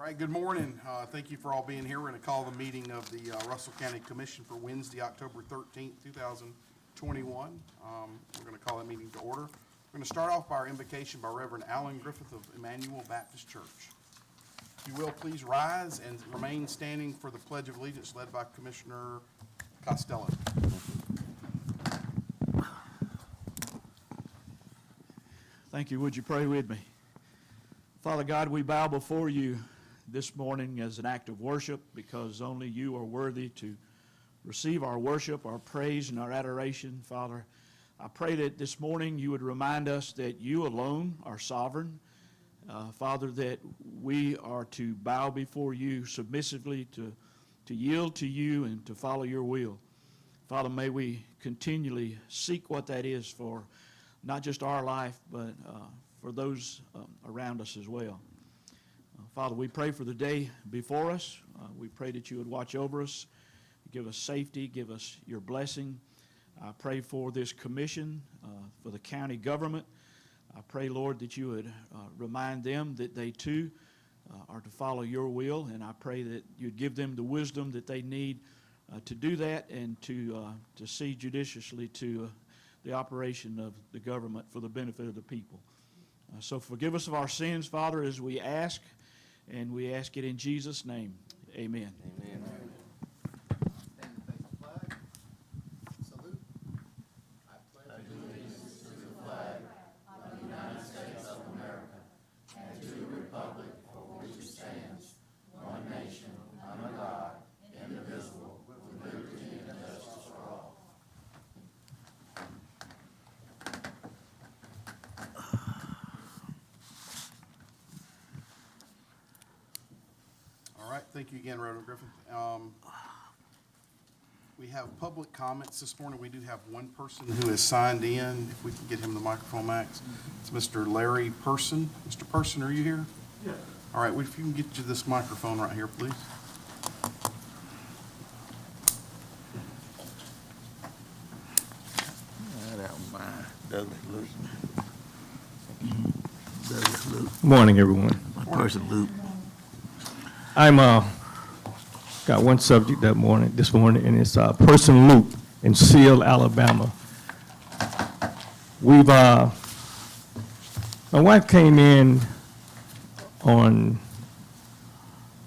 right, good morning. Thank you for all being here. We're going to call the meeting of the Russell County Commission for Wednesday, October 13th, 2021. We're going to call that meeting to order. We're going to start off by our invocation by Reverend Alan Griffith of Emmanuel Baptist Church. If you will, please rise and remain standing for the Pledge of Allegiance led by Commissioner Costello. Thank you. Would you pray with me? Father God, we bow before you this morning as an act of worship because only you are worthy to receive our worship, our praise, and our adoration. Father, I pray that this morning you would remind us that you alone are sovereign. Father, that we are to bow before you submissively, to yield to you and to follow your will. Father, may we continually seek what that is for not just our life, but for those around us as well. Father, we pray for the day before us. We pray that you would watch over us, give us safety, give us your blessing. I pray for this commission, for the county government. I pray, Lord, that you would remind them that they too are to follow your will, and I pray that you'd give them the wisdom that they need to do that and to see judiciously to the operation of the government for the benefit of the people. So forgive us of our sins, Father, as we ask, and we ask it in Jesus' name. Amen. Amen. Stand and face the flag. Salute. I pledge allegiance to the flag of the United States of America and to the republic for which it stands, one nation, under God, indivisible, with liberty and justice for all. All right, thank you again, Reverend Griffith. We have public comments this morning. We do have one person who has signed in. If we can get him the microphone, Max. It's Mr. Larry Person. Mr. Person, are you here? Yes. All right, if you can get you this microphone right here, please. Morning, everyone. Person Luke. I'm got one subject this morning, and it's Person Loop in Seal, Alabama. We've my wife came in on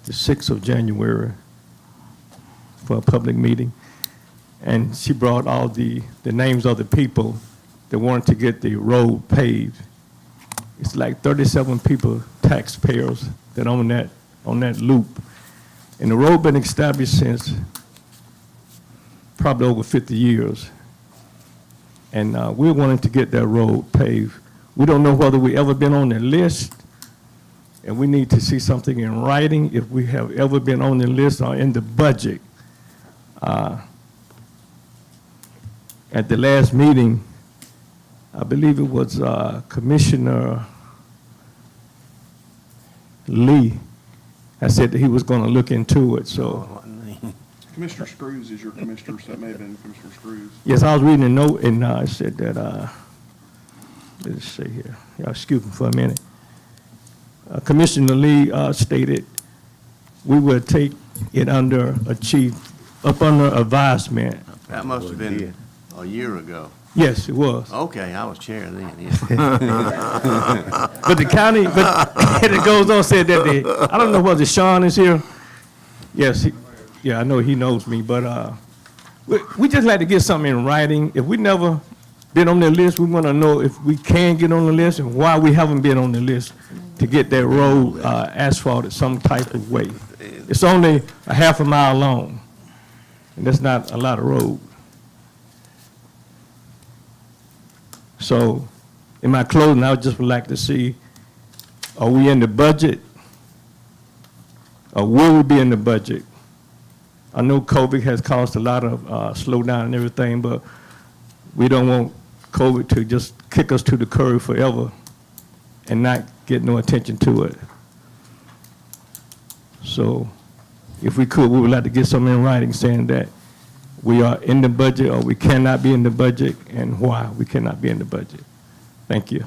the 6th of January for a public meeting, and she brought all the names of the people that wanted to get the road paved. It's like 37 people, taxpayers, that own that loop. And the road been established since probably over 50 years. And we're wanting to get that road paved. We don't know whether we ever been on the list, and we need to see something in writing if we have ever been on the list or in the budget. At the last meeting, I believe it was Commissioner Lee. I said that he was going to look into it. So, Commissioner Screws is your commissioner, so that may have been Commissioner Screws. yes, I was reading a note, and I said that, let's see here. Y'all excuse me for a minute. Commissioner Lee stated we would take it under advisement. That must have been a year ago. Yes, it was. Okay, I was chair then, yeah. But the county, and it goes on, said that I don't know whether Sean is here. Yes, I know he knows me, but we just like to get something in writing. If we never been on the list, we want to know if we can get on the list and why we haven't been on the list to get that road asphalted some type of way. It's only a half a mile long, and that's not a lot of road. So, in my closing, I would just like to see, are we in the budget? Or will we be in the budget? I know COVID has caused a lot of slowdown and everything, but we don't want COVID to just kick us to the curb forever and not get no attention to it. So, if we could, we would like to get something in writing saying that we are in the budget or we cannot be in the budget and why we cannot be in the budget. Thank you.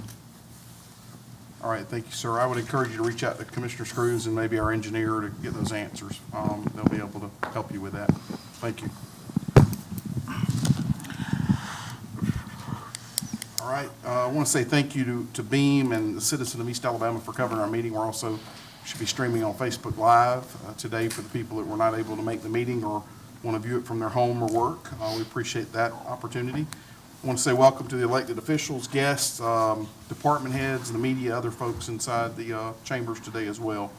All right, thank you, sir. I would encourage you to reach out to Commissioner Screws and maybe our engineer to get those answers. They'll be able to help you with that. Thank you. All right, I want to say thank you to Beam and the citizen of East Alabama for covering our meeting. We're also, should be streaming on Facebook Live today for the people that were not able to make the meeting or want to view it from their home or work. We appreciate that opportunity. I want to say welcome to the elected officials, guests, department heads, and the media, other folks inside the chambers today as well.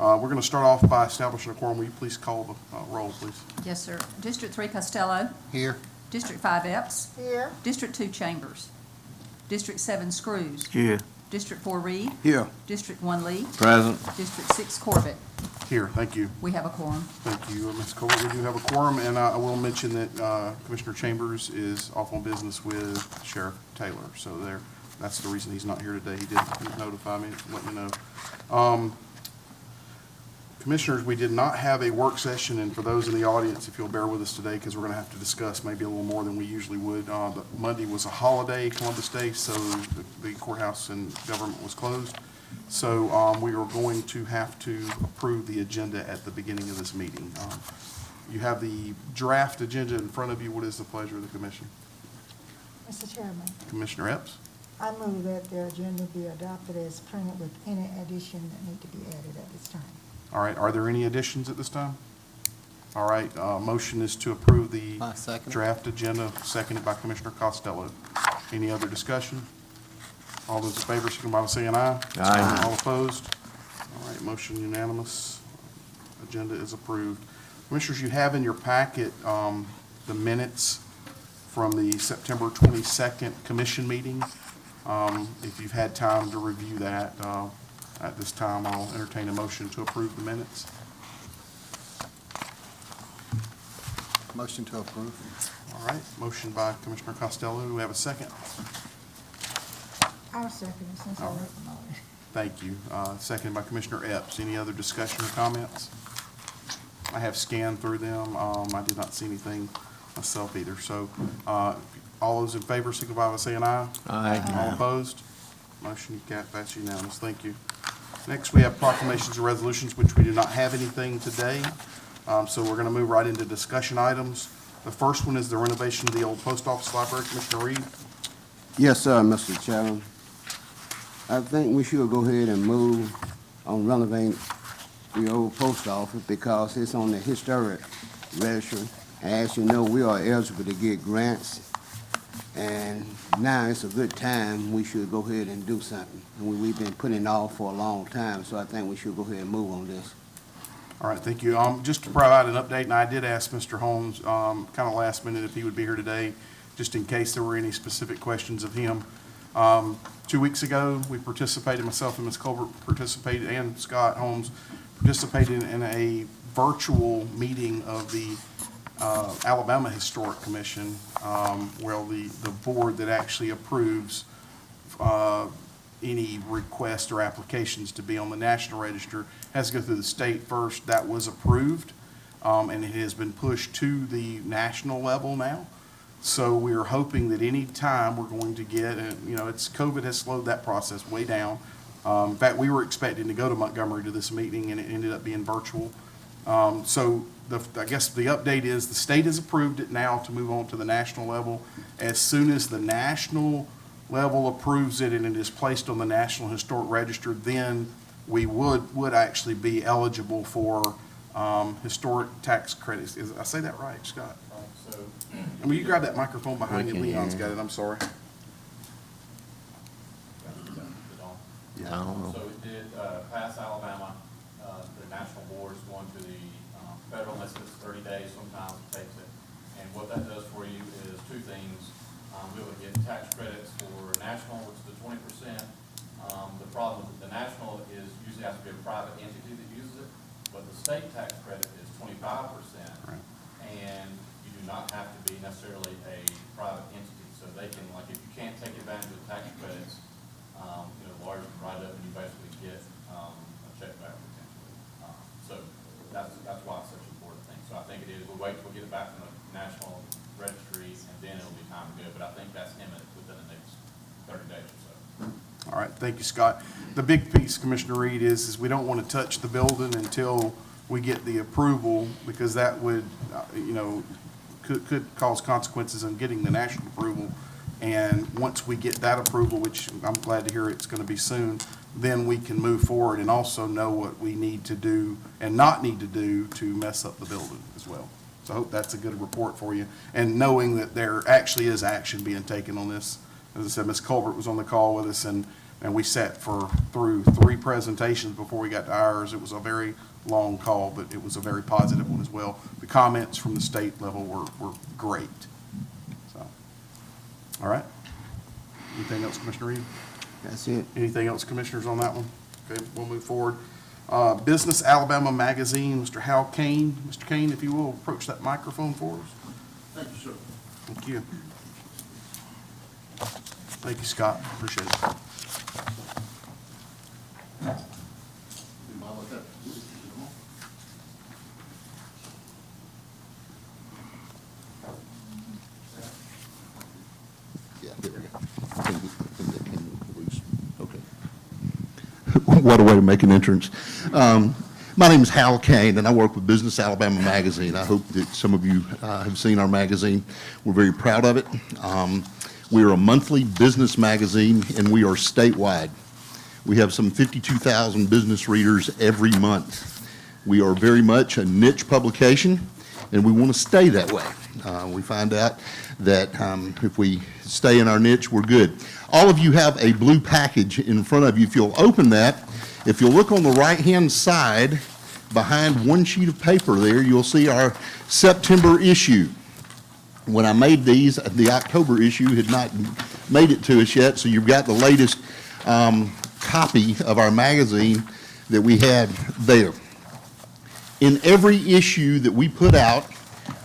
We're going to start off by establishing a quorum. Will you please call the roll, please? Yes, sir. District 3 Costello. Here. District 5 Epps. Here. District 2 Chambers. District 7 Screws. Here. District 4 Reed. Here. District 1 Lee. Present. District 6 Corbett. Here, thank you. We have a quorum. Thank you, Ms. Cole. We do have a quorum, and I will mention that Commissioner Chambers is off on business with Sheriff Taylor. So that's the reason he's not here today. He did notify me, let me know. Commissioners, we did not have a work session, and for those in the audience, if you'll bear with us today, because we're going to have to discuss maybe a little more than we usually would. Monday was a holiday, Columbus Day, so the courthouse and government was closed. So we are going to have to approve the agenda at the beginning of this meeting. You have the draft agenda in front of you. What is the pleasure of the commission? Mr. Chairman, Commissioner Epps? I move that the agenda be adopted as printed with any addition that need to be added at this time. All right, are there any additions at this time? All right, motion is to approve the Second. draft agenda, seconded by Commissioner Costello. Any other discussion? All those in favor, signify by saying aye. Aye. All opposed? All right, motion unanimous. Agenda is approved. Commissioners, you have in your packet the minutes from the September 22nd commission meeting. If you've had time to review that, at this time, I'll entertain a motion to approve the minutes. Motion to approve. All right, motion by Commissioner Costello. Do we have a second? I'll second it since I wrote them all. Thank you. Seconded by Commissioner Epps. Any other discussion or comments? I have scanned through them. I did not see anything myself either. So, all those in favor, signify by saying aye. Aye. All opposed? Motion passed unanimous. Thank you. Next, we have proclamations and resolutions, which we do not have anything today. So we're going to move right into discussion items. The first one is the renovation of the old post office library. Commissioner Reed? Yes, sir, Mr. Chairman. I think we should go ahead and move on renovating the old post office because it's on the historic register. And as you know, we are eligible to get grants. And now it's a good time, we should go ahead and do something. We've been putting it off for a long time, so I think we should go ahead and move on this. All right, thank you. Just to provide an update, and I did ask Mr. Holmes, kind of last minute if he would be here today, just in case there were any specific questions of him. 2 weeks ago, we participated, myself and Ms. Colbert participated, and Scott Holmes participated in a virtual meeting of the Alabama Historic Commission, where the board that actually approves any requests or applications to be on the national register has to go through the state first. That was approved, and it has been pushed to the national level now. So we are hoping that any time we're going to get, and COVID has slowed that process way down. In fact, we were expecting to go to Montgomery to this meeting, and it ended up being virtual. So I guess the update is the state has approved it now to move on to the national level. As soon as the national level approves it and it is placed on the National Historic Register, then we would actually be eligible for historic tax credits. I say that right, Scott? So, And will you grab that microphone behind you? can Leon's hear. got it, I'm sorry. I don't know. So it did pass Alabama. The national board is going to the federal, unless it's 30 days, sometimes it takes it. And what that does for you is two things. We'll get tax credits for national, which is the 20%. The problem with the national is usually has to be a private entity that uses it, but the state tax credit is 25%. Right. And you do not have to be necessarily a private entity. So they can, like, if you can't take advantage of the tax credits, lawyers can write up and you basically get a check back potentially. So that's why it's such an important thing. So I think it is, we'll wait till we get it back from the national registry and then it'll be time to go. But I think that's imminent within the next 30 days or so. All right, thank you, Scott. The big piece, Commissioner Reed, is we don't want to touch the building until we get the approval, because that would, could cause consequences in getting the national approval. And once we get that approval, which I'm glad to hear it's going to be soon, then we can move forward and also know what we need to do and not need to do to mess up the building as well. So I hope that's a good report for you. And knowing that there actually is action being taken on this. As I said, Ms. Colbert was on the call with us, and we sat through 3 presentations before we got to ours. It was a very long call, but it was a very positive one as well. The comments from the state level were great. So, all right. Anything else, Commissioner Reed? That's it. Anything else, commissioners, on that one? Okay, we'll move forward. Business Alabama Magazine, Mr. Hal Kane. Mr. Kane, if you will, approach that microphone for us. Thank you, sir. Thank you. Thank you, Scott. Appreciate it. Yeah, there we go. Okay. What a way to make an entrance. My name is Hal Kane, and I work with Business Alabama Magazine. I hope that some of you have seen our magazine. We're very proud of it. We are a monthly business magazine, and we are statewide. We have some 52,000 business readers every month. We are very much a niche publication, and we want to stay that way. We find out that if we stay in our niche, we're good. All of you have a blue package in front of you. If you'll open that, if you'll look on the right-hand side, behind one sheet of paper there, you'll see our September issue. When I made these, the October issue had not made it to us yet, so you've got the latest copy of our magazine that we had there. In every issue that we put out,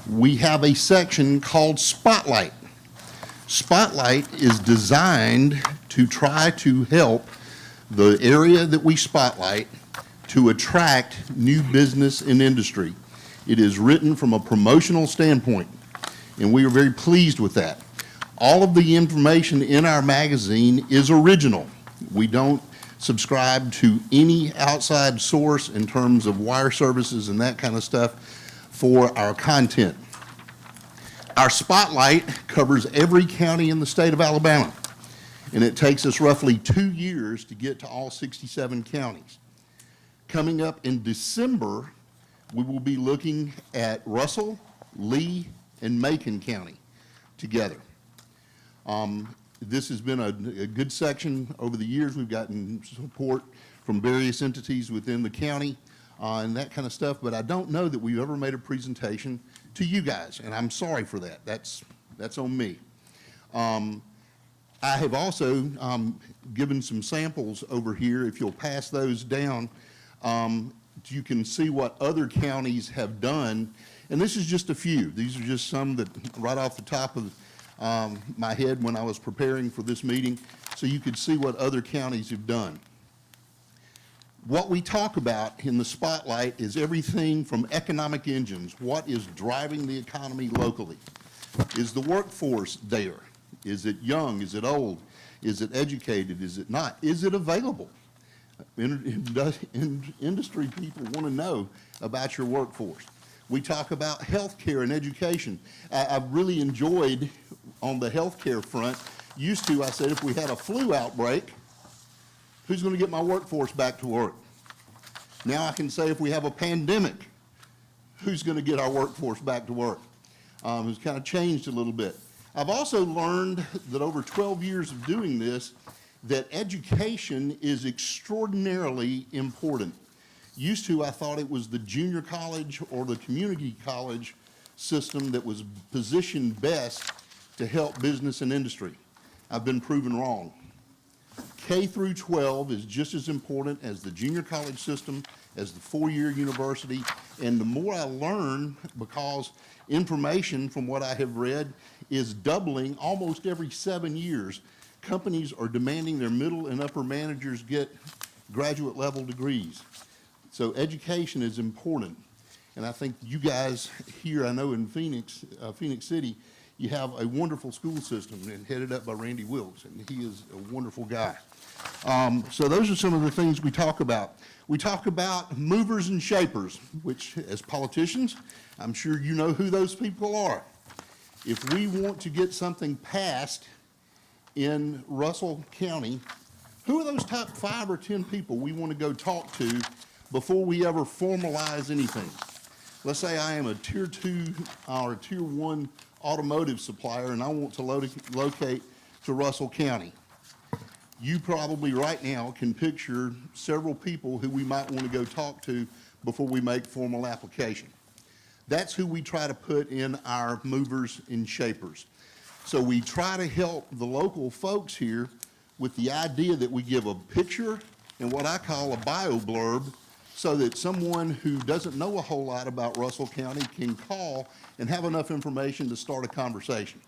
we have a section called Spotlight. Spotlight is designed to try to help the area that we spotlight to attract new business and industry. It is written from a promotional standpoint, and we are very pleased with that. All of the information in our magazine is original. We don't subscribe to any outside source in terms of wire services and that kind of stuff for our content. Our Spotlight covers every county in the state of Alabama, and it takes us roughly 2 years to get to all 67 counties. Coming up in December, we will be looking at Russell, Lee, and Macon County together. This has been a good section over the years. We've gotten support from various entities within the county and that kind of stuff, but I don't know that we've ever made a presentation to you guys, and I'm sorry for that. That's on me. I have also given some samples over here. If you'll pass those down, you can see what other counties have done. And this is just a few. These are just some that right off the top of my head when I was preparing for this meeting, so you could see what other counties have done. What we talk about in the Spotlight is everything from economic engines. What is driving the economy locally? Is the workforce there? Is it young? Is it old? Is it educated? Is it not? Is it available? Industry people want to know about your workforce. We talk about healthcare and education. I've really enjoyed on the healthcare front. Used to, I said, if we had a flu outbreak, who's going to get my workforce back to work? Now I can say if we have a pandemic, who's going to get our workforce back to work? It's kind of changed a little bit. I've also learned that over 12 years of doing this, that education is extraordinarily important. Used to, I thought it was the junior college or the community college system that was positioned best to help business and industry. I've been proven wrong. K through 12 is just as important as the junior college system, as the four-year university, and the more I learn, because information from what I have read is doubling almost every 7 years. Companies are demanding their middle and upper managers get graduate level degrees. So education is important. And I think you guys here, I know in Phoenix City, you have a wonderful school system and headed up by Randy Wilkes, and he is a wonderful guy. So those are some of the things we talk about. We talk about movers and shapers, which as politicians, I'm sure you know who those people are. If we want to get something passed in Russell County, who are those top 5 or 10 people we want to go talk to before we ever formalize anything? Let's say I am a tier 2 or tier 1 automotive supplier and I want to locate to Russell County. You probably right now can picture several people who we might want to go talk to before we make formal application. That's who we try to put in our movers and shapers. So we try to help the local folks here with the idea that we give a picture and what I call a bio blurb so that someone who doesn't know a whole lot about Russell County can call and have enough information to start a conversation.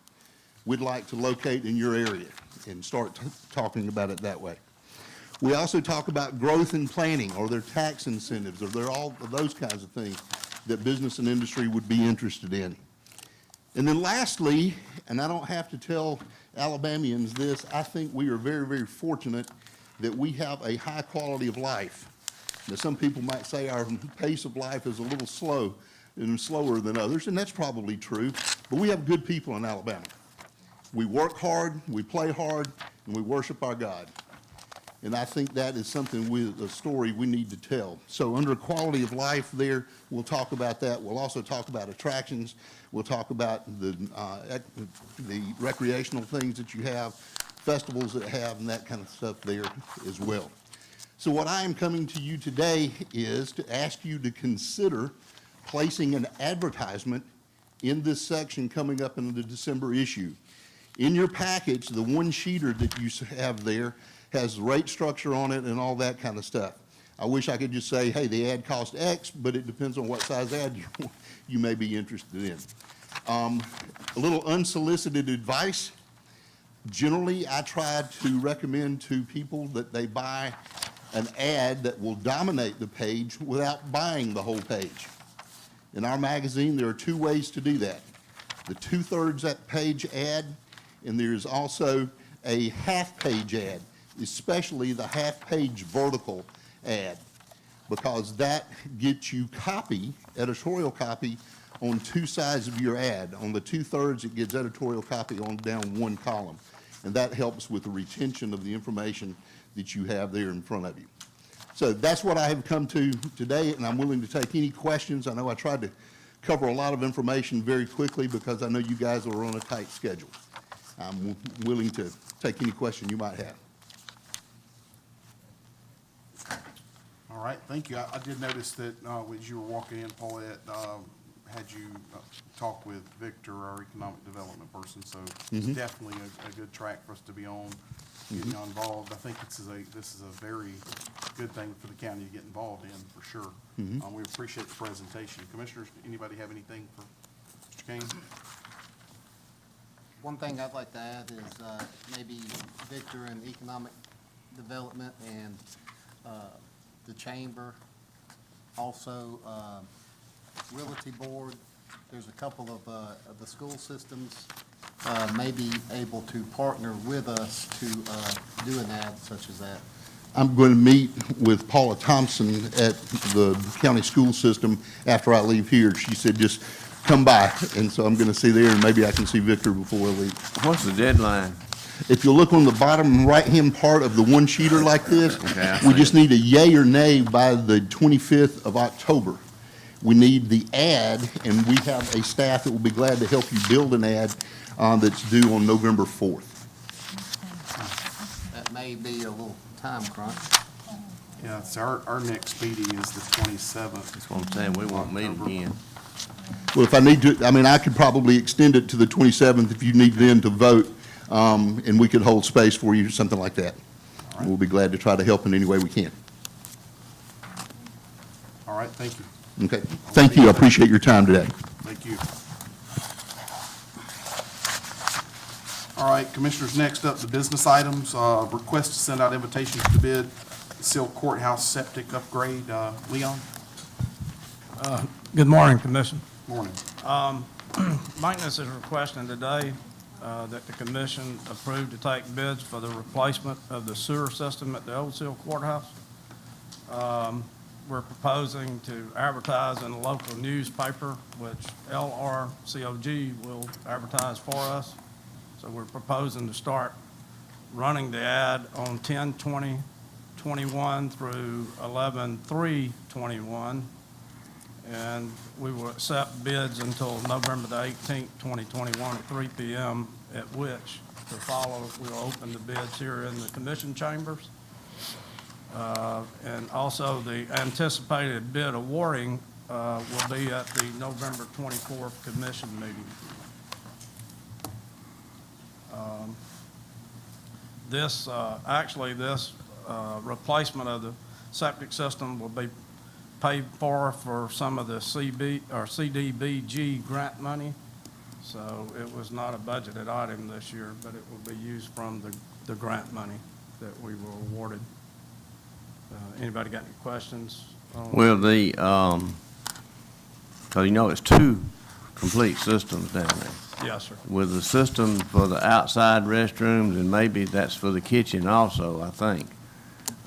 We'd like to locate in your area and start talking about it that way. We also talk about growth and planning, or their tax incentives, or they're all of those kinds of things that business and industry would be interested in. And then lastly, and I don't have to tell Alabamians this, I think we are very, very fortunate that we have a high quality of life. Now, some people might say our pace of life is a little slow and slower than others, and that's probably true, but we have good people in Alabama. We work hard, we play hard, and we worship our God. And I think that is something a story we need to tell. So under quality of life there, we'll talk about that. We'll also talk about attractions. We'll talk about the recreational things that you have, festivals that have, and that kind of stuff there as well. So what I am coming to you today is to ask you to consider placing an advertisement in this section coming up in the December issue. In your package, the one-sheeter that you have there has rate structure on it and all that kind of stuff. I wish I could just say, hey, the ad cost X, but it depends on what size ad you may be interested in. A little unsolicited advice. Generally, I try to recommend to people that they buy an ad that will dominate the page without buying the whole page. In our magazine, there are 2 ways to do that. The 2/3 that page ad, and there's also a half-page ad, especially the half-page vertical ad, because that gets you copy, editorial copy, on 2 sides of your ad. On the 2/3, it gets editorial copy on down 1 column, and that helps with the retention of the information that you have there in front of you. So that's what I have come to today, and I'm willing to take any questions. I know I tried to cover a lot of information very quickly because I know you guys are on a tight schedule. I'm willing to take any question you might have. All right, thank you. I did notice that as you were walking in, Paulette, had you talk with Victor, our economic development person, so it's definitely a good track for us to be on, getting you involved. I think this is a very good thing for the county to get involved in, for sure. We appreciate the presentation. Commissioners, anybody have anything for Mr. Kane? One thing I'd like to add is maybe Victor and Economic Development and the Chamber, also Realty Board. There's a couple of the school systems may be able to partner with us to do an ad such as that. I'm going to meet with Paula Thompson at the county school system after I leave here. She said just come by, and so I'm going to see there, and maybe I can see Victor before I leave. What's the deadline? If you look on the bottom right-hand part of the one-sheeter like this, Okay, we just need a yay or nay by the 25th of October. We need the ad, and we have a staff that will be glad to help you build an ad that's due on November 4th. That may be a little time crunch. Yeah, it's our next meeting is the 27th. That's what I'm saying, we won't meet again. Well, if I need to, I mean, I could probably extend it to the 27th if you need then to vote, and we could hold space for you or something like that. All right. We'll be glad to try to help in any way we can. All right, thank you. Okay. Thank you. I appreciate your time today. Thank you. All right, Commissioners, next up, the business items. Request to send out invitations to bid Seal Courthouse septic upgrade. Leon? Good morning, Commission. Morning. Maintenance is requesting today that the commission approve to take bids for the replacement of the sewer system at the Old Seal Courthouse. We're proposing to advertise in a local newspaper, which LRCOG will advertise for us. So we're proposing to start running the ad on 10/20/21 through 11/3/21. And we will accept bids until November the 18th, 2021 at 3 p.m., at which to follow, we'll open the bids here in the commission chambers. And also the anticipated bid awarding will be at the November 24th commission meeting. This replacement of the septic system will be paid for some of the CDBG grant money. So it was not a budgeted item this year, but it will be used from the grant money that we were awarded. Anybody got any questions? Well, cause you know it's two complete systems down there. Yes, sir. With the system for the outside restrooms, and maybe that's for the kitchen also, I think.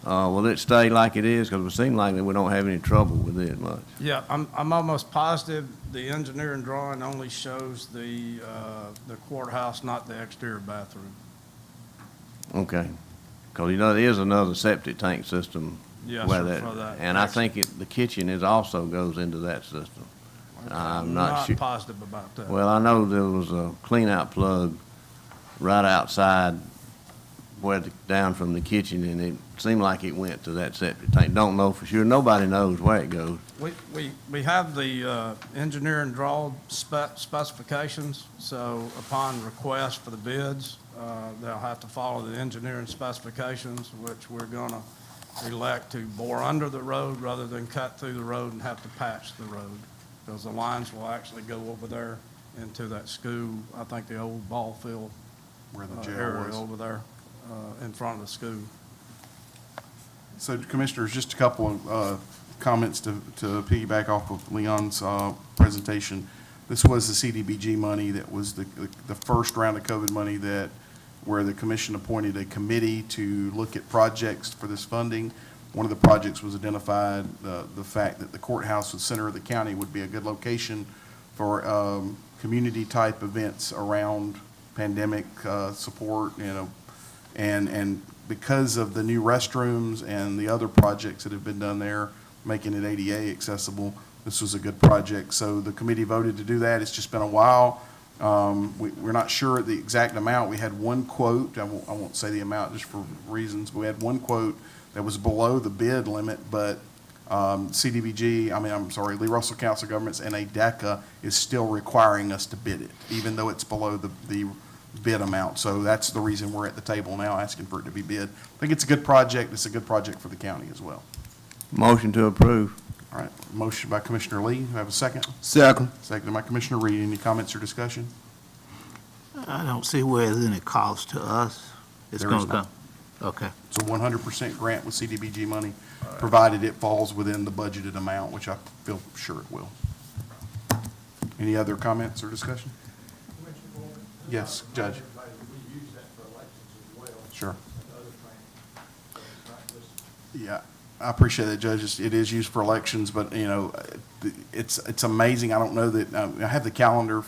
Will it stay like it is? Because it seems like that we don't have any trouble with it much. Yeah, I'm almost positive the engineering drawing only shows the courthouse, not the exterior bathroom. Okay. Because you know, there is another septic tank system. Yes, where sir, for that. And I think the kitchen also goes into that system. I'm not sure. Positive about that. Well, I know there was a clean-out plug right outside down from the kitchen, and it seemed like it went to that septic tank. Don't know for sure. Nobody knows where it goes. We have the engineering draw specifications, so upon request for the bids, they'll have to follow the engineering specifications, which we're gonna elect to bore under the road rather than cut through the road and have to patch the road. Because the lines will actually go over there into that school, I think the old ball field Where the jail area was. over there in front of the school. So Commissioners, just a couple of comments to piggyback off of Leon's presentation. This was the CDBG money that was the first round of COVID money where the commission appointed a committee to look at projects for this funding. One of the projects was identified, the fact that the courthouse, the center of the county, would be a good location for community-type events around pandemic support, and because of the new restrooms and the other projects that have been done there, making it ADA accessible, this was a good project. So the committee voted to do that. It's just been a while. We're not sure the exact amount. We had one quote. I won't say the amount just for reasons, but we had one quote that was below the bid limit, but Lee Russell Council of Governments and ADECA is still requiring us to bid it, even though it's below the bid amount. So that's the reason we're at the table now asking for it to be bid. I think it's a good project. It's a good project for the county as well. Motion to approve. All right, motion by Commissioner Lee. Do I have a second? Second. Second by Commissioner Reed. Any comments or discussion? I don't see where there's any cost to us. It's There gonna is not. come. Okay. It's a 100% grant with CDBG money, provided it falls within the budgeted amount, which I feel sure it will. Any other comments or discussion? Yes, Judge. Sure. Yeah, I appreciate that, Judge. It is used for elections, but, it's amazing. I don't know that, I have the calendar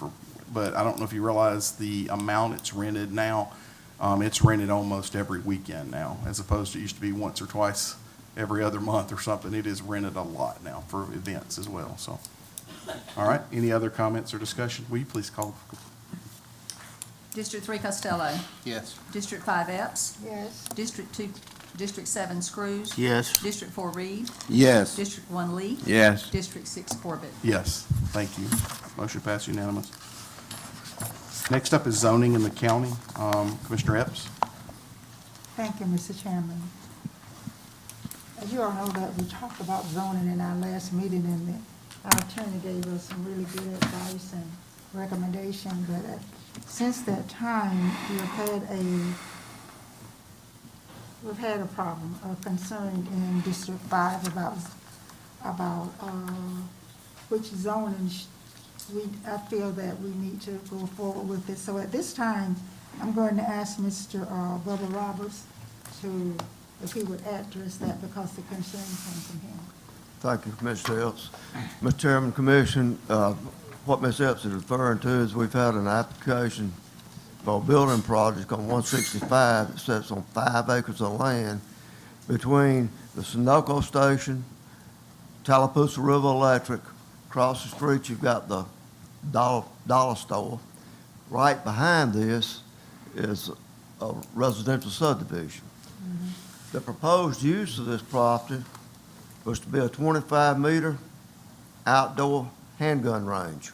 but I don't know if you realize the amount it's rented now. It's rented almost every weekend now, as opposed to it used to be once or twice every other month or something. It is rented a lot now for events as well, so. All right, any other comments or discussion? Will you please call? District 3 Costello. Yes. District 5 Epps. Yes. District 7 Screws. Yes. District 4 Reed. Yes. District 1 Lee. Yes. District 6 Corbett. Yes, thank you. Motion passed unanimous. Next up is zoning in the county. Commissioner Epps. Thank you, Mr. Chairman. As you all know that we talked about zoning in our last meeting, and our attorney gave us some really good advice and recommendation, but since that time, we've had a problem, a concern in District 5 about which zoning I feel that we need to go forward with it. So at this time, I'm going to ask Mr. Bubba Roberts if he would address that because the concern came from him. Thank you, Mr. Epps. Mr. Chairman, Commission, what Ms. Epps is referring to is we've had an application for a building project on 165 that sits on 5 acres of land between the Sunoco Station, Tallapoosa River Electric. Across the street, you've got the dollar store. Right behind this is a residential subdivision. The proposed use of this property was to be a 25-meter outdoor handgun range.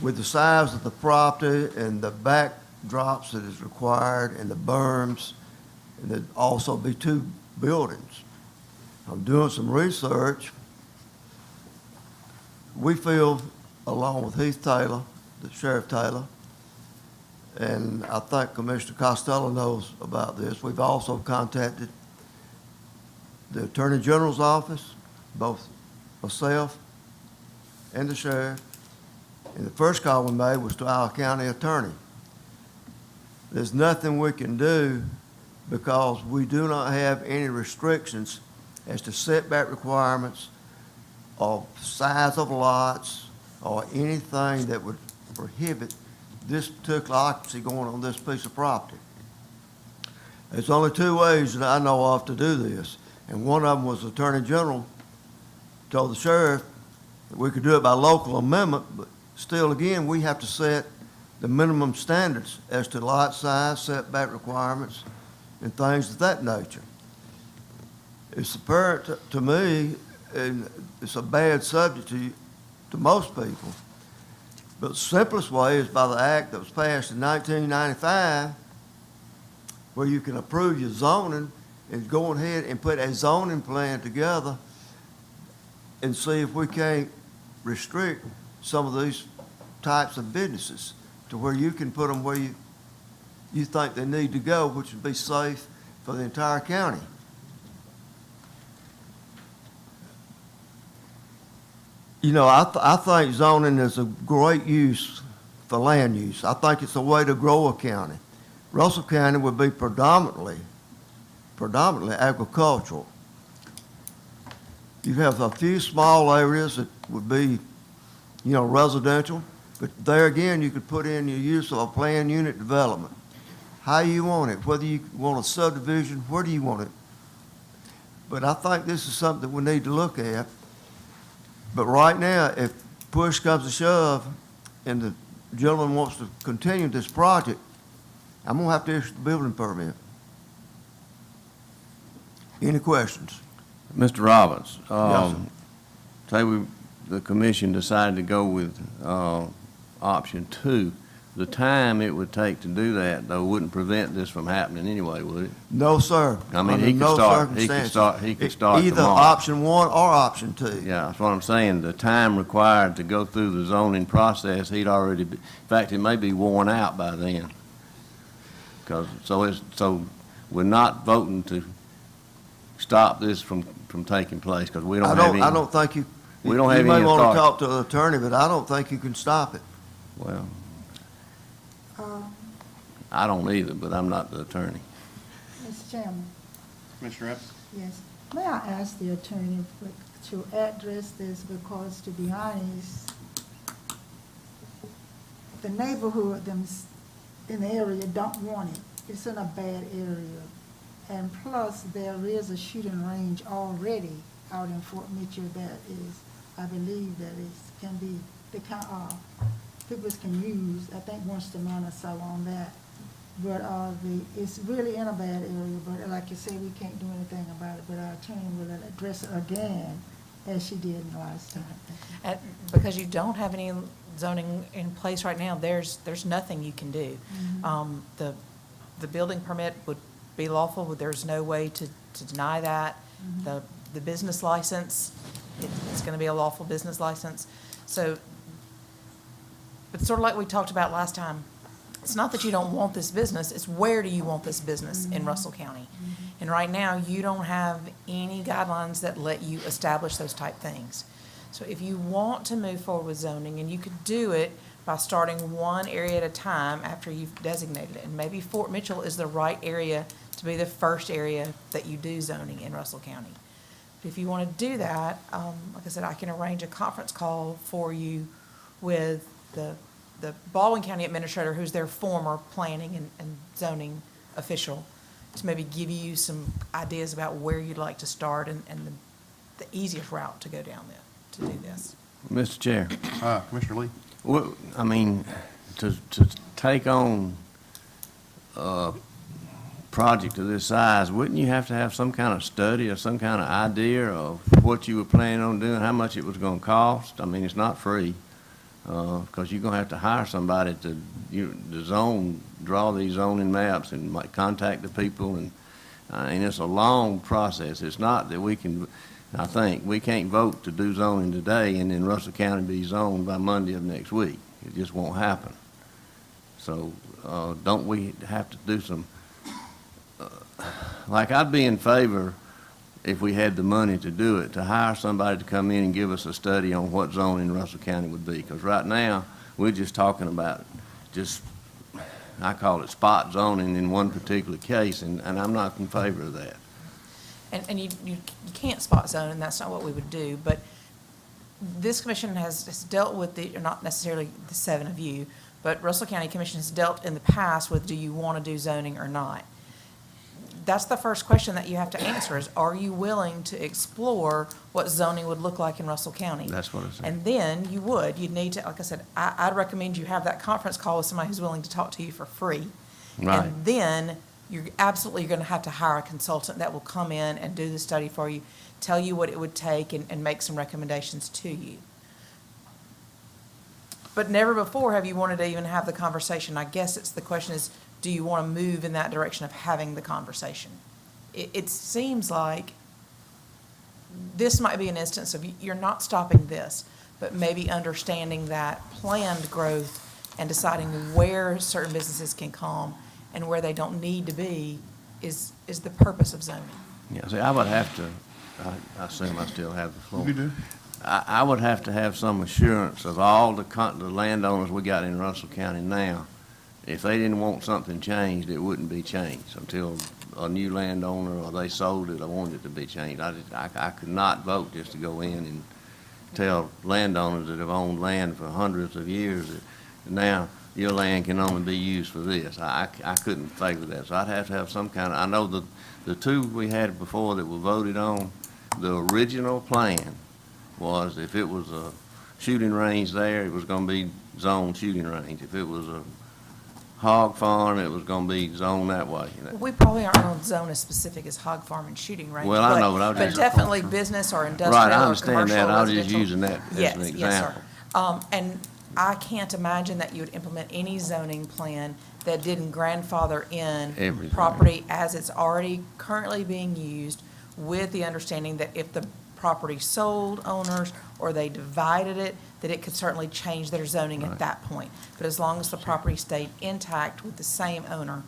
With the size of the property and the backdrops that is required and the berms, and there'd also be 2 buildings. I'm doing some research. We feel, along with Heath Taylor, the Sheriff Taylor, and I think Commissioner Costello knows about this, we've also contacted the Attorney General's office, both myself and the sheriff, and the first call we made was to our county attorney. There's nothing we can do because we do not have any restrictions as to setback requirements or size of lots or anything that would prohibit this particular occupancy going on this piece of property. There's only 2 ways that I know of to do this, and one of them was the Attorney General told the sheriff that we could do it by local amendment, but still, again, we have to set the minimum standards as to lot size, setback requirements, and things of that nature. It's apparent to me, and it's a bad subject to most people, but the simplest way is by the act that was passed in 1995, where you can approve your zoning and go ahead and put a zoning plan together and see if we can't restrict some of these types of businesses to where you can put them where you think they need to go, which would be safe for the entire county. You know, I think zoning is a great use for land use. I think it's a way to grow a county. Russell County would be predominantly agricultural. You have a few small areas that would be, you know, residential, but there again, you could put in your use of a planned unit development. How you want it, whether you want a subdivision, where do you want it? But I think this is something that we need to look at. But right now, if push comes to shove and the gentleman wants to continue this project, I'm gonna have to issue the building permit. Any questions? Mr. Roberts, Yes, sir. say the commission decided to go with option 2. The time it would take to do that, though, wouldn't prevent this from happening anyway, would it? No, sir. I mean, Under he could no start circumstances. Either tomorrow. option 1 or option 2. Yeah, that's what I'm saying. The time required to go through the zoning process, he'd already be, in fact, it may be worn out by then. So we're not voting to stop this from taking place because we don't have any. I don't think you. We don't have any You may want to authority. talk to the attorney, but I don't think you can stop it. Well, I don't either, but I'm not the attorney. Mr. Chairman, Commissioner Epps? yes. May I ask the attorney to address this because, to be honest, the neighborhood in the area don't want it. It's in a bad area. And plus, there is a shooting range already out in Fort Mitchell that is, I believe that can be, people can use, I think once a month or so on that. But it's really in a bad area, but like you said, we can't do anything about it, but our attorney will address it again, as she did the last time. Because you don't have any zoning in place right now, there's nothing you can do. The building permit would be lawful, but there's no way to deny that. The business license, it's gonna be a lawful business license. So, it's sort of like we talked about last time. It's not that you don't want this business, it's where do you want this business in Russell County? And right now, you don't have any guidelines that let you establish those type things. So if you want to move forward with zoning, and you could do it by starting one area at a time after you've designated it, and maybe Fort Mitchell is the right area to be the first area that you do zoning in Russell County. But if you want to do that, like I said, I can arrange a conference call for you with the Baldwin County Administrator, who's their former planning and zoning official, to maybe give you some ideas about where you'd like to start and the easiest route to go down there to do this. Mr. Chair, Commissioner Lee? what, I mean, to take on a project of this size, wouldn't you have to have some kind of study or some kind of idea of what you were planning on doing, how much it was gonna cost? I mean, it's not free, because you're gonna have to hire somebody to, draw these zoning maps and like contact the people, and it's a long process. It's not that we can, I think, we can't vote to do zoning today and then Russell County be zoned by Monday of next week. It just won't happen. So, don't we have to do some, like, I'd be in favor, if we had the money to do it, to hire somebody to come in and give us a study on what zoning in Russell County would be. Because right now, we're just talking about I call it spot zoning in one particular case, and I'm not in favor of that. And you can't spot zone, and that's not what we would do, but this commission has dealt with or not necessarily the 7 of you, but Russell County Commission has dealt in the past with, do you want to do zoning or not? That's the first question that you have to answer is, are you willing to explore what zoning would look like in Russell County? That's what I said. And then you'd need to, like I said, I'd recommend you have that conference call with somebody who's willing to talk to you for free. Right. And then you're going to have to hire a consultant that will come in and do the study for you, tell you what it would take, and make some recommendations to you. But never before have you wanted to even have the conversation. I guess the question is, do you want to move in that direction of having the conversation? It seems like this might be an instance of you're not stopping this, but maybe understanding that planned growth and deciding where certain businesses can come and where they don't need to be is the purpose of zoning. Yeah, see, I would have to, I assume I still have the floor. You do. I would have to have some assurance of all the landowners we got in Russell County now. If they didn't want something changed, it wouldn't be changed until a new landowner or they sold it or wanted it to be changed. I could not vote just to go in and tell landowners that have owned land for hundreds of years that now your land can only be used for this. I couldn't favor that. So I'd have to have some kind of, I know the 2 we had before that were voted on, the original plan was if it was a shooting range there, it was going to be zoned shooting range. If it was a hog farm, it was going to be zoned that way. We probably aren't going to zone as specific as hog farm and shooting range. Well, I know, but I was just- definitely business or industrial Right, I or understand commercial that. I was just residential. using that as an example. Yes, sir. And I can't imagine that you would implement any zoning plan that didn't grandfather in Everything. property as it's already currently being used, with the understanding that if the property sold owners or they divided it, that it could certainly change their zoning at that point. But as long as the property stayed intact with the same owner,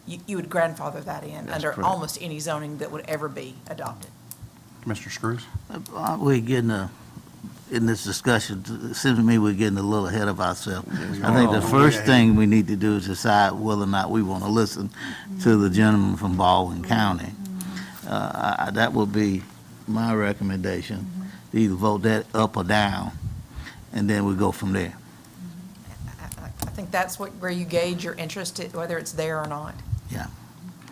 you would grandfather that in That's under correct. almost any zoning that would ever be adopted. Mr. Screws? We're getting in this discussion, it seems to me we're getting a little ahead of ourselves. I think the first thing we need to do is decide whether or not we want to listen to the gentleman from Baldwin County. That would be my recommendation, to either vote that up or down, and then we go from there. I think that's where you gauge your interest, whether it's there or not. Yeah.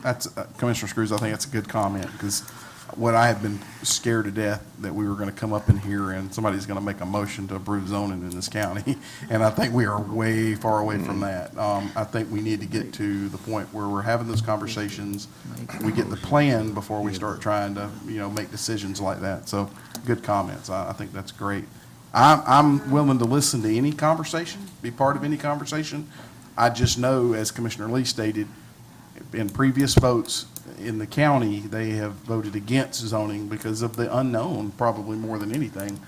That's, Commissioner Screws, I think that's a good comment, because what I have been scared to death that we were going to come up in here and somebody's going to make a motion to approve zoning in this county, and I think we are way far away from that. I think we need to get to the point where we're having those conversations, we get the plan before we start trying to, make decisions like that. So, good comments. I think that's great. I'm willing to listen to any conversation, be part of any conversation. I just know, as Commissioner Lee stated, in previous votes in the county, they have voted against zoning because of the unknown, probably more than anything.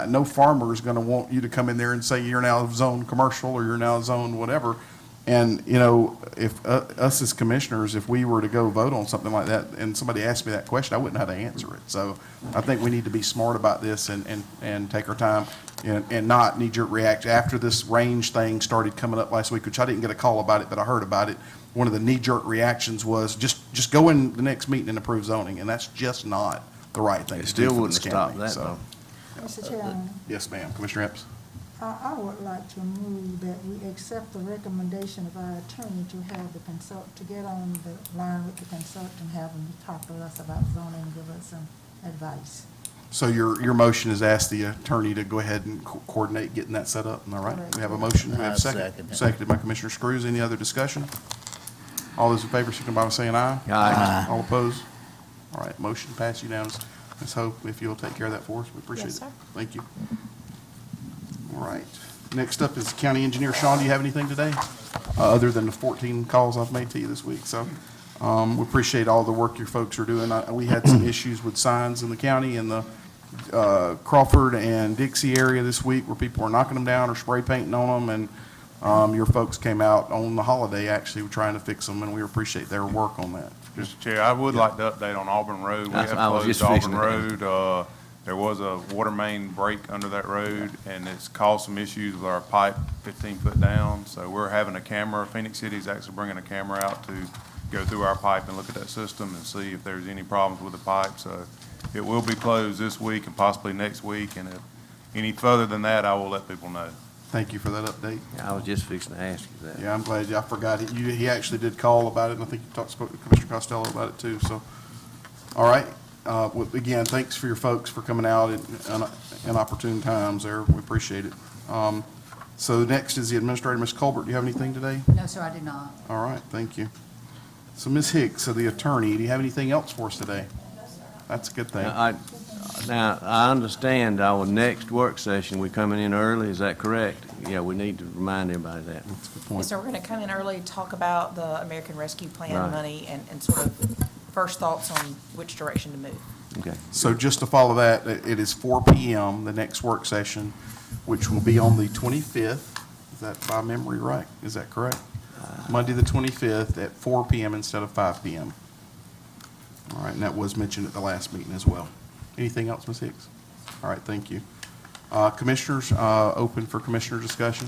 No farmer is going to want you to come in there and say you're now zoned commercial or you're now zoned whatever. And, you know, if, us as commissioners, if we were to go vote on something like that, and somebody asked me that question, I wouldn't know how to answer it. So I think we need to be smart about this and take our time and not knee-jerk react. After this range thing started coming up last week, which I didn't get a call about it, but I heard about it, one of the knee-jerk reactions was just go in the next meeting and approve zoning, and that's just not the right thing It to do still for wouldn't this stop county. that, So, though. Mr. Chairman, yes, ma'am. Commissioner Epps? I would like to move that we accept the recommendation of our attorney to have the to get on the line with the consultant, have him talk to us about zoning, give us some advice. So your motion is ask the attorney to go ahead and coordinate getting that set up, all right? Correct. We have a motion, we have a I'll second. second it. Seconded by Commissioner Screws. Any other discussion? All those in favor, signify by saying aye. Aye. All opposed? All right, motion passed unanimous. Ms. Hope, if you'll take care of that for us, we appreciate it. Yes, sir. Thank you. All right, next up is County Engineer. Sean, do you have anything today? Other than the 14 calls I've made to you this week, so, we appreciate all the work your folks are doing. We had some issues with signs in the county in the, Crawford and Dixie area this week where people were knocking them down or spray painting on them, and, your folks came out on the holiday, actually, were trying to fix them, and we appreciate their work on that. Mr. Chair, I would like to update on Auburn Road. We That's- have I was closed just Auburn fixing Road. There was a water main break under that road, and it's caused some issues with our pipe 15 foot down. So we're having a camera, Phoenix City's actually bringing a camera out to go through our pipe and look at that system and see if there's any problems with the pipe. So it will be closed this week and possibly next week, and if any further than that, I will let people know. Thank you for that update. I was just fixing to ask you that. Yeah, I'm glad, I forgot, he actually did call about it, and I think you spoke to Commissioner Costello about it too, so. All right, again, thanks for your folks for coming out in opportune times there, we appreciate it. So next is the administrator, Ms. Colbert, do you have anything today? No, sir, I do not. All right, thank you. So Ms. Hicks, so the attorney, do you have anything else for us today? That's a good thing. Now, I understand our next work session, we're coming in early, is that correct? Yeah, we need to remind everybody that. That's a good point. Yes, sir, we're gonna come in early, talk about the American Rescue Plan Right. money and sort of first thoughts on which direction to move. Okay. So just to follow that, it is 4 PM, the next work session, which will be on the 25th. Is that by memory right? Is that correct? Monday, the 25th at 4 PM instead of 5 PM. All right, and that was mentioned at the last meeting as well. Anything else, Ms. Hicks? All right, thank you. Commissioners, open for commissioner discussion?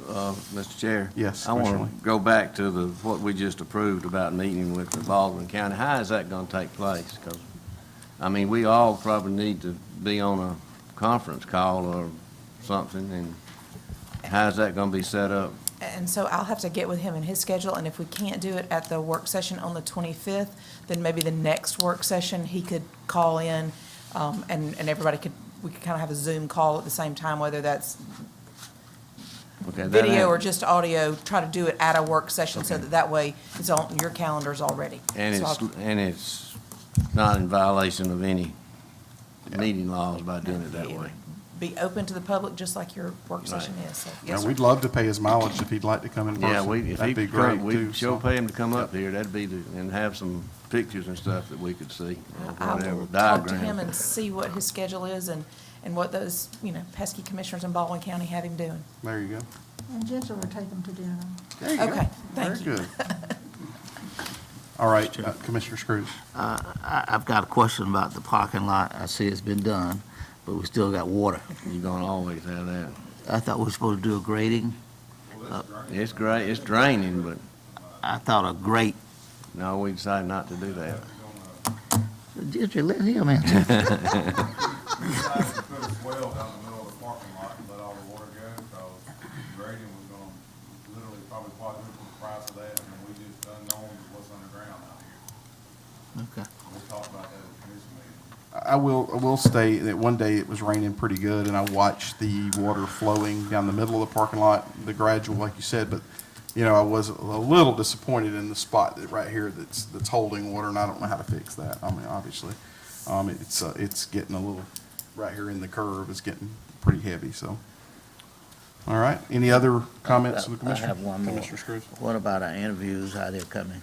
Mr. Chair? Yes, I want Commissioner to go back to what we just approved about meeting with the Baldwin County. How is that going to take place? Because, I mean, we all probably need to be on a conference call or something, and how is that going to be set up? And so I'll have to get with him and his schedule, and if we can't do it at the work session on the 25th, then maybe the next work session, he could call in, and everybody we could kind of have a Zoom call at the same time, whether that's Okay, that video ain't- or just audio, try to do it at a work session so that way it's on your calendars already. And So it's not in violation of any meeting laws by doing it that It way. would be open to the public, just like your work session is, so, Yeah, yes, sir. we'd love to pay his mileage if he'd like to come in person. Yeah, if he That'd be could great, come, too. we'd sure so. pay him to come up here, that'd be and have some pictures and stuff that we could see, or I whatever, will talk to him diagrams. and see what his schedule is and what those, pesky commissioners in Baldwin County have him doing. There you go. And Ginger will take them to dinner. There you go. Okay, thank you. Very good. All right, Commissioner Screws. I've got a question about the parking lot. I see it's been done, but we still got water. You're gonna always have that. I thought we were supposed to do a grading. It's great, it's draining, but I thought a grate. no, we decided not to do that. Ginger, let him answer. We decided to put a swell down the middle of the parking lot and let all the water go, because grading was gonna literally probably quadruple the price of that, and we just unknown what's underground out here. Okay. We talked about that at the commission meeting. I will state that one day it was raining pretty good, and I watched the water flowing down the middle of the parking lot, the gradual, like you said, but, I was a little disappointed in the spot right here that's holding water, and I don't know how to fix that. I mean, obviously, it's getting a little, right here in the curve, it's getting pretty heavy, so. All right, any other comments from the commissioner? I have one more. Commissioner Screws? What about our interviews, how they're coming?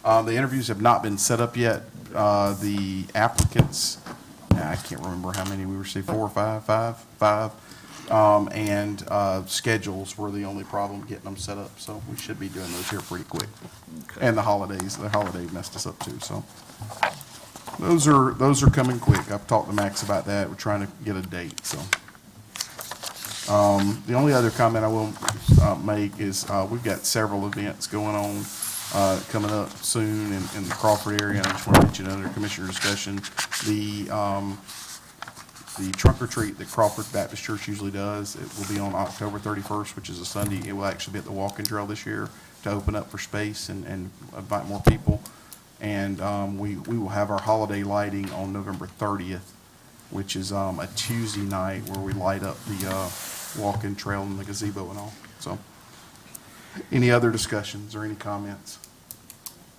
The interviews have not been set up yet. The applicants, I can't remember how many we received, 4 or 5, 5. And schedules were the only problem getting them set up, so we should be doing those here pretty quick. And the holiday messed us up too, so. Those are coming quick. I've talked to Max about that. We're trying to get a date, so. The only other comment I will make is we've got several events going on coming up soon in the Crawford area, and I just want to mention under Commissioner discussion, the trunk or treat that Crawford Baptist Church usually does. It will be on October 31st, which is a Sunday. It will actually be at the walking trail this year to open up for space and invite more people. And we will have our holiday lighting on November 30th, which is a Tuesday night where we light up the walking trail and the gazebo and all. So, any other discussions or any comments?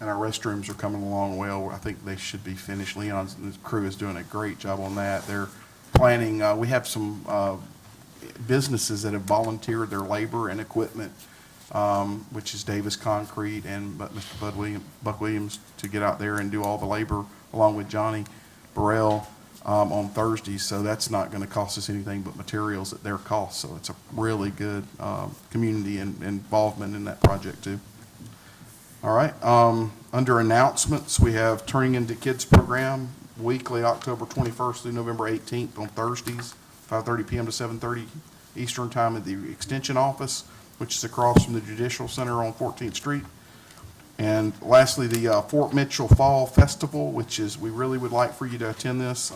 And our restrooms are coming along well. I think they should be finished. Leon's crew is doing a great job on that. They're planning, we have some businesses that have volunteered their labor and equipment, which is Davis Concrete and Mr. Buck Williams, to get out there and do all the labor along with Johnny Burrell on Thursdays. So that's not going to cost us anything but materials at their cost. So it's a really good community involvement in that project too. All right. Under announcements, we have Turning Into Kids program weekly, October 21st through November 18th on Thursdays, 5:30 p.m. to 7:30 Eastern Time at the Extension Office, which is across from the Judicial Center on 14th Street. And lastly, the Fort Mitchell Fall Festival, which is, we really would like for you to attend this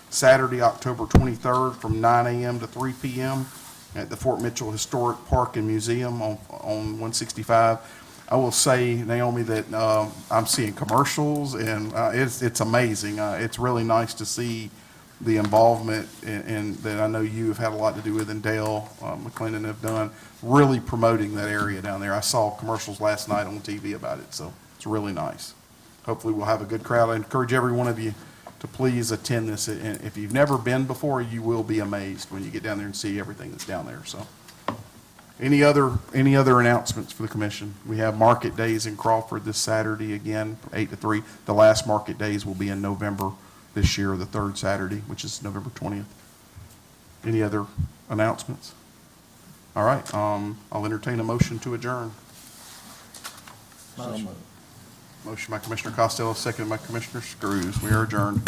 Saturday, October 23rd from 9 a.m. to 3 p.m. at the Fort Mitchell Historic Park and Museum on 165. I will say, Naomi, that I'm seeing commercials, and it's amazing. It's really nice to see the involvement and that I know you have had a lot to do with, and Dale McClendon have done, really promoting that area down there. I saw commercials last night on TV about it, so it's really nice. Hopefully we'll have a good crowd. I encourage every one of you to please attend this. And if you've never been before, you will be amazed when you get down there and see everything that's down there. So, any other announcements for the commission? We have market days in Crawford this Saturday again, 8 to 3. The last market days will be in November this year, the third Saturday, which is November 20th. Any other announcements? All right, I'll entertain a motion to adjourn. Motion by Commissioner Costello, second by Commissioner Screws. We are adjourned.